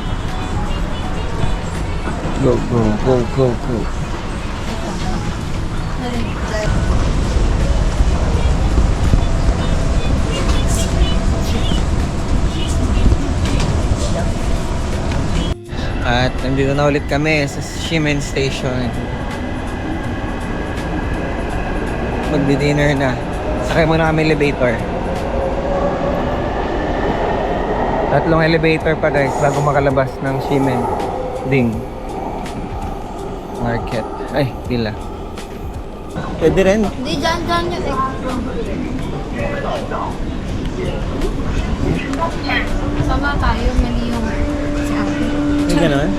At nandito na ulit kami sa Shimen Station. Magdi-dinner na. Sakay muna kami elevator. 3 elevator pa guys bago makalabas ng Shimen Ding Market. Ay, pila. Pwede rin. Hindi, dyan yun eh. Sama tayo, mali yung si ate. Yung gano'n?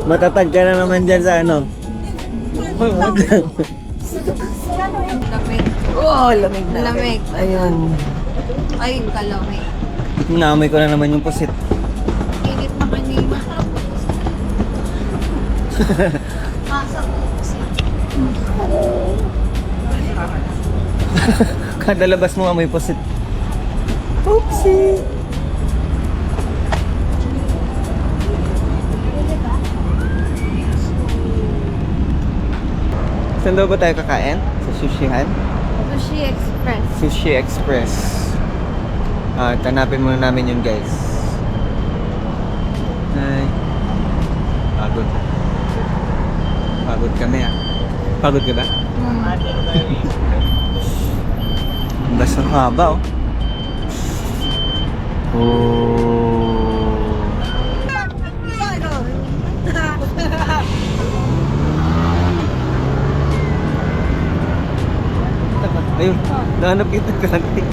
Matatag ka na naman dyan sa ano. Lamig. Oh, lamig na. Lamig. Ayun. Ay, kalamig. Naamoy ko na naman yung pusit. Init na kanina. Pasok. Kada labas mo amoy pusit. Oopsie! Saan daw ba tayo kakain? Sa Sushihan? Sushi Express. Sushi Express. Tanapin muna namin yun guys. Ay. Pagod. Pagod kami ah. Pagod ka ba? Bas ang haba oh. Oh. Ayun, nahanap kita kanti.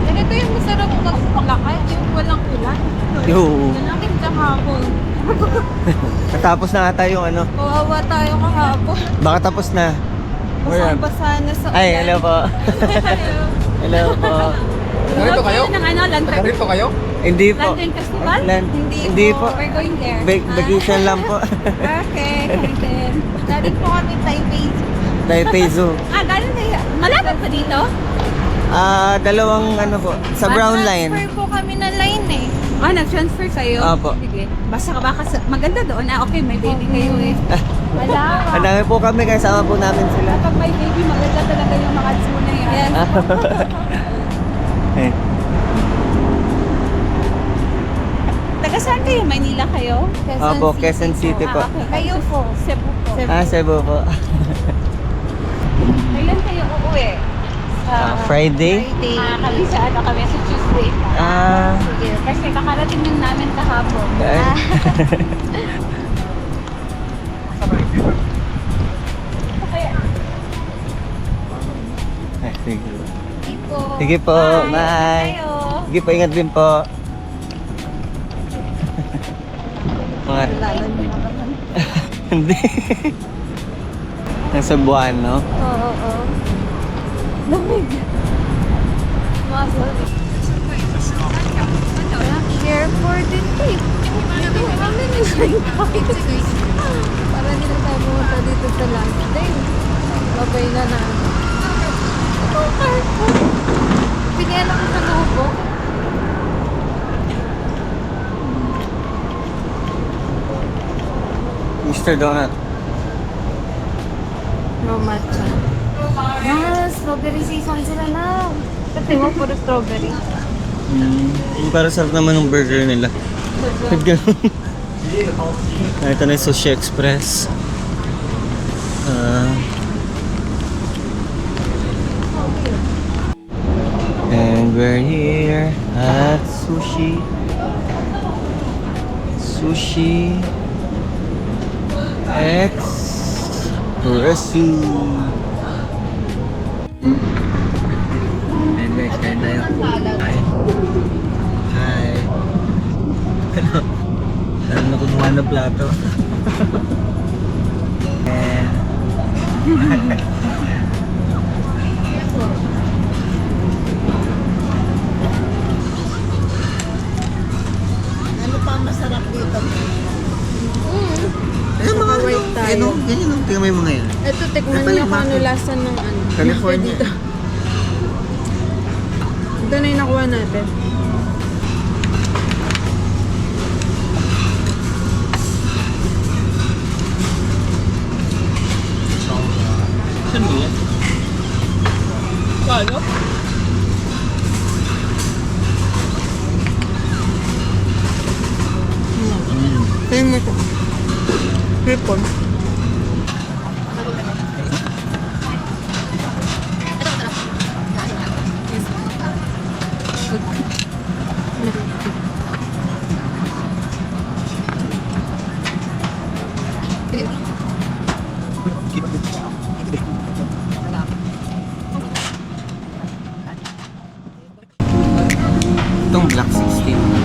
Ganito yung masarap maglakad, yung walang ulan. Yo. Lamig kahapon. Natapos na ata yung ano. Kawawa tayo kahapon. Baka tapos na. Basang-basa na sa ulan. Ay, hello po. Hello po. Narito kayo? Ng ano, Lantern. Narito kayo? Hindi po. Lantern Festival? Hindi po. We're going there. Vacation lang po. Okay, then. Galing po kami Taipei Zoo. Taipei Zoo. Galing na. Malapit pa dito? Dalawang ano po. Sa Brown Line. Nag-transfer po kami na line eh. Nag-transfer kayo? Opo. Sige. Basta ka baka maganda doon. Okay, may baby kayo eh. Wala. Ang dami po kami, kasama po namin sila. Kapag may baby, maganda talaga yung mga zoo na yan. Yes. Eh. Taga saan kayo? Maynila kayo? Opo, Quezon City po. Kayo po? Cebu po. Cebu po. Kailan kayo uuwi? Friday? Kami sa ano kami sa Tuesday pa. Sige, kasi kakarating din namin kahapon. Sige. Sige po, bye. Sige po, ingat din po. Mga... Hindi. Nasa buwan, no? Oo. Lamig. Muscle. Airport din eh. Dito kami nilang para hindi na tayo pumunta dito sa last day. Babay na na. Ito, carport. Pinyan ako sa lubo. Mr. Donut. No matcha. Strawberry season sila na. Pati mo puro strawberry. Para sarap naman ng burger nila. Ba't ganun? Ito na yung Sushi Express. And we're here at Sushi Express. Ayan guys, kain tayo. Hi. Ano na kumuha ng plato? Ano pa ang masarap dito? White tayo. Ganyan o. Tingnan mo yung mga yan. Ito, tikman niyo kung ano lasa ng ano. California. Dito. Ito na yung nakuha natin. Saan mo yan? Kalo? Tingnan mo ito. Hipon. Itong Black 16.